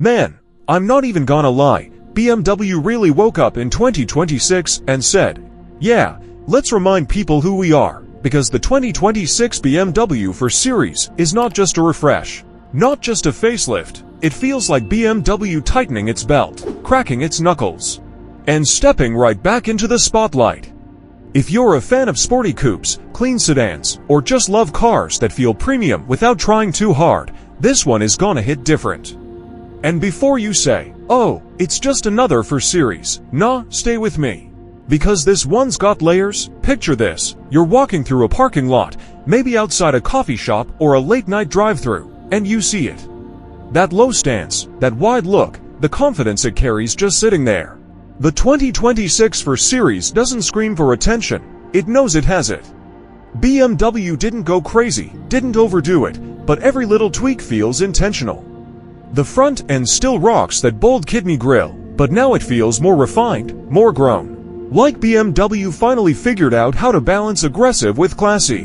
Man, I'm not even gonna lie, BMW really woke up in 2026 and said, yeah, let's remind people who we are, because the 2026 BMW 4 Series is not just a refresh, not just a facelift, it feels like BMW tightening its belt, cracking its knuckles, and stepping right back into the spotlight. If you're a fan of sporty coupes, clean sedans, or just love cars that feel premium without trying too hard, this one is gonna hit different. And before you say, oh, it's just another 4 Series, nah, stay with me. Because this one's got layers. Picture this, you're walking through a parking lot, maybe outside a coffee shop or a late-night drive-thru, and you see it. That low stance, that wide look, the confidence it carries just sitting there. The 2026 4 Series doesn't scream for attention, it knows it has it. BMW didn't go crazy, didn't overdo it, but every little tweak feels intentional. The front end still rocks that bold kidney grille, but now it feels more refined, more grown. Like BMW finally figured out how to balance aggressive with classy.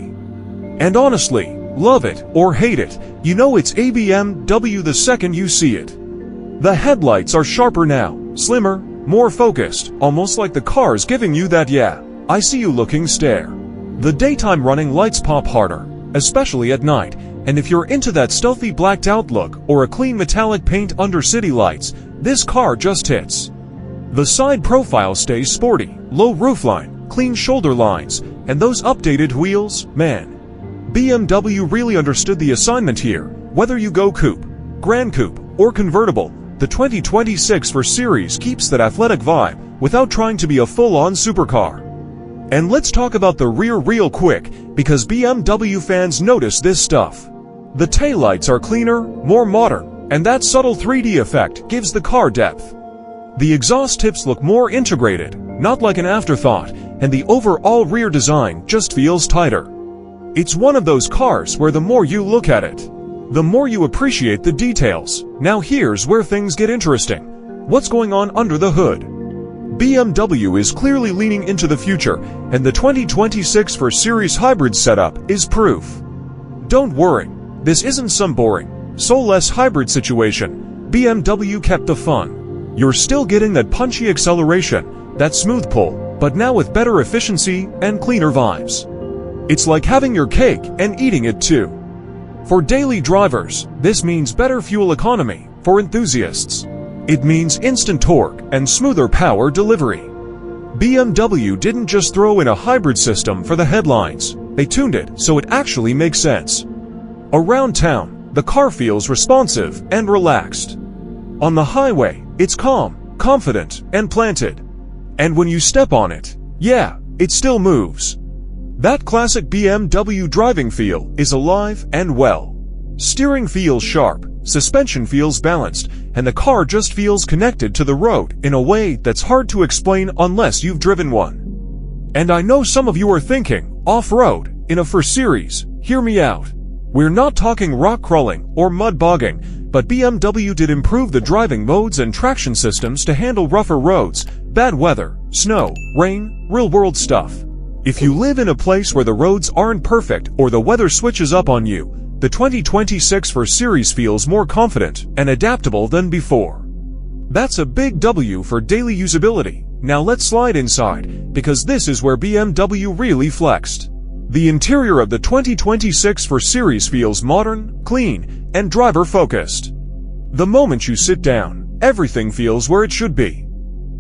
And honestly, love it or hate it, you know it's a BMW the second you see it. The headlights are sharper now, slimmer, more focused, almost like the car's giving you that "yeah, I see you" looking stare. The daytime running lights pop harder, especially at night, and if you're into that stealthy blacked out look or a clean metallic paint under city lights, this car just hits. The side profile stays sporty, low roofline, clean shoulder lines, and those updated wheels, man. BMW really understood the assignment here. Whether you go coupe, Grand Coupe, or convertible, the 2026 4 Series keeps that athletic vibe without trying to be a full-on supercar. And let's talk about the rear real quick, because BMW fans notice this stuff. The taillights are cleaner, more modern, and that subtle 3D effect gives the car depth. The exhaust tips look more integrated, not like an afterthought, and the overall rear design just feels tighter. It's one of those cars where the more you look at it, the more you appreciate the details. Now here's where things get interesting. What's going on under the hood? BMW is clearly leaning into the future, and the 2026 4 Series hybrid setup is proof. Don't worry, this isn't some boring, soulless hybrid situation. BMW kept the fun. You're still getting that punchy acceleration, that smooth pull, but now with better efficiency and cleaner vibes. It's like having your cake and eating it too. For daily drivers, this means better fuel economy. For enthusiasts, it means instant torque and smoother power delivery. BMW didn't just throw in a hybrid system for the headlines, they tuned it so it actually makes sense. Around town, the car feels responsive and relaxed. On the highway, it's calm, confident, and planted. And when you step on it, yeah, it still moves. That classic BMW driving feel is alive and well. Steering feels sharp, suspension feels balanced, and the car just feels connected to the road in a way that's hard to explain unless you've driven one. And I know some of you are thinking, off-road, in a 4 Series, hear me out. We're not talking rock crawling or mud bogging, but BMW did improve the driving modes and traction systems to handle rougher roads, bad weather, snow, rain, real-world stuff. If you live in a place where the roads aren't perfect or the weather switches up on you, the 2026 4 Series feels more confident and adaptable than before. That's a big W for daily usability. Now let's slide inside, because this is where BMW really flexed. The interior of the 2026 4 Series feels modern, clean, and driver-focused. The moment you sit down, everything feels where it should be.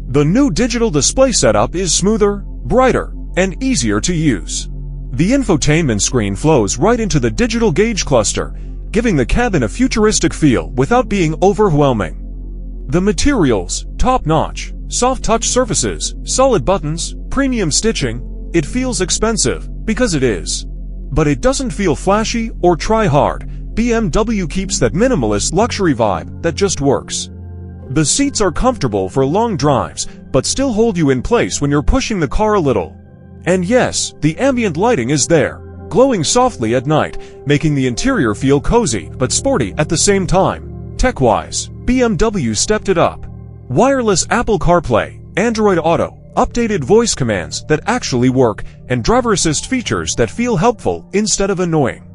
The new digital display setup is smoother, brighter, and easier to use. The infotainment screen flows right into the digital gauge cluster, giving the cabin a futuristic feel without being overwhelming. The materials, top-notch, soft-touch surfaces, solid buttons, premium stitching. It feels expensive, because it is. But it doesn't feel flashy or try hard. BMW keeps that minimalist luxury vibe that just works. The seats are comfortable for long drives, but still hold you in place when you're pushing the car a little. And yes, the ambient lighting is there, glowing softly at night, making the interior feel cozy but sporty at the same time. Tech-wise, BMW stepped it up. Wireless Apple CarPlay, Android Auto, updated voice commands that actually work, and driver assist features that feel helpful instead of annoying.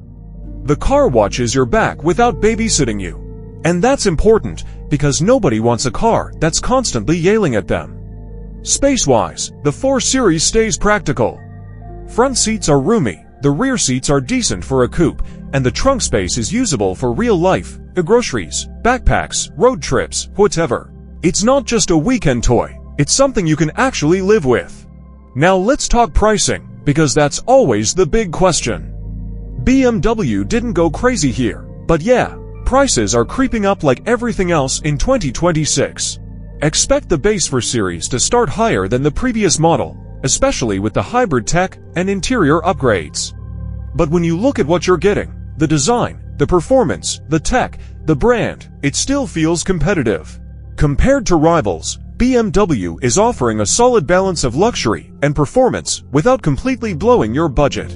The car watches your back without babysitting you. And that's important, because nobody wants a car that's constantly yelling at them. Space-wise, the 4 Series stays practical. Front seats are roomy, the rear seats are decent for a coupe, and the trunk space is usable for real life, groceries, backpacks, road trips, whatever. It's not just a weekend toy, it's something you can actually live with. Now let's talk pricing, because that's always the big question. BMW didn't go crazy here, but yeah, prices are creeping up like everything else in 2026. Expect the base for Series to start higher than the previous model, especially with the hybrid tech and interior upgrades. But when you look at what you're getting, the design, the performance, the tech, the brand, it still feels competitive. Compared to rivals, BMW is offering a solid balance of luxury and performance without completely blowing your budget.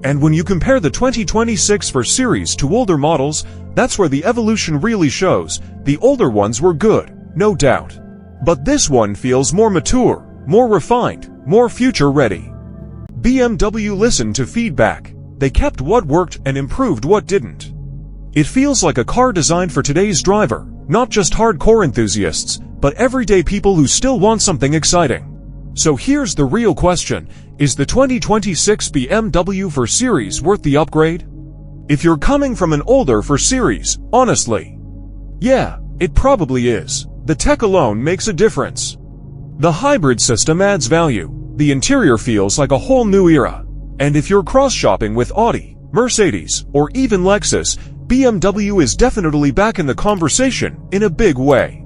And when you compare the 2026 for Series to older models, that's where the evolution really shows. The older ones were good, no doubt. But this one feels more mature, more refined, more future-ready. BMW listened to feedback. They kept what worked and improved what didn't. It feels like a car designed for today's driver, not just hardcore enthusiasts, but everyday people who still want something exciting. So here's the real question: is the 2026 BMW 4 Series worth the upgrade? If you're coming from an older 4 Series, honestly, yeah, it probably is. The tech alone makes a difference. The hybrid system adds value. The interior feels like a whole new era. And if you're cross-shopping with Audi, Mercedes, or even Lexus, BMW is definitely back in the conversation in a big way.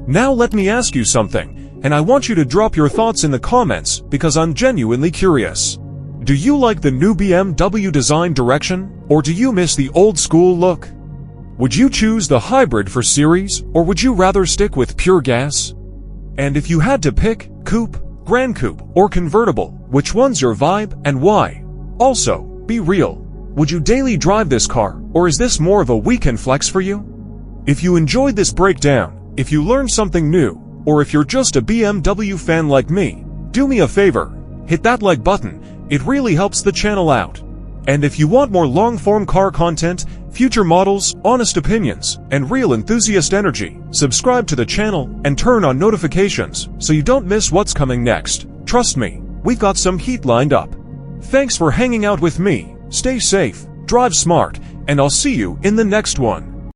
Now let me ask you something, and I want you to drop your thoughts in the comments because I'm genuinely curious. Do you like the new BMW design direction, or do you miss the old school look? Would you choose the hybrid 4 Series, or would you rather stick with pure gas? And if you had to pick, coupe, Grand Coupe, or convertible, which one's your vibe and why? Also, be real. Would you daily drive this car, or is this more of a weekend flex for you? If you enjoyed this breakdown, if you learned something new, or if you're just a BMW fan like me, do me a favor, hit that like button. It really helps the channel out. And if you want more long-form car content, future models, honest opinions, and real enthusiast energy, subscribe to the channel and turn on notifications so you don't miss what's coming next. Trust me, we've got some heat lined up. Thanks for hanging out with me. Stay safe, drive smart, and I'll see you in the next one.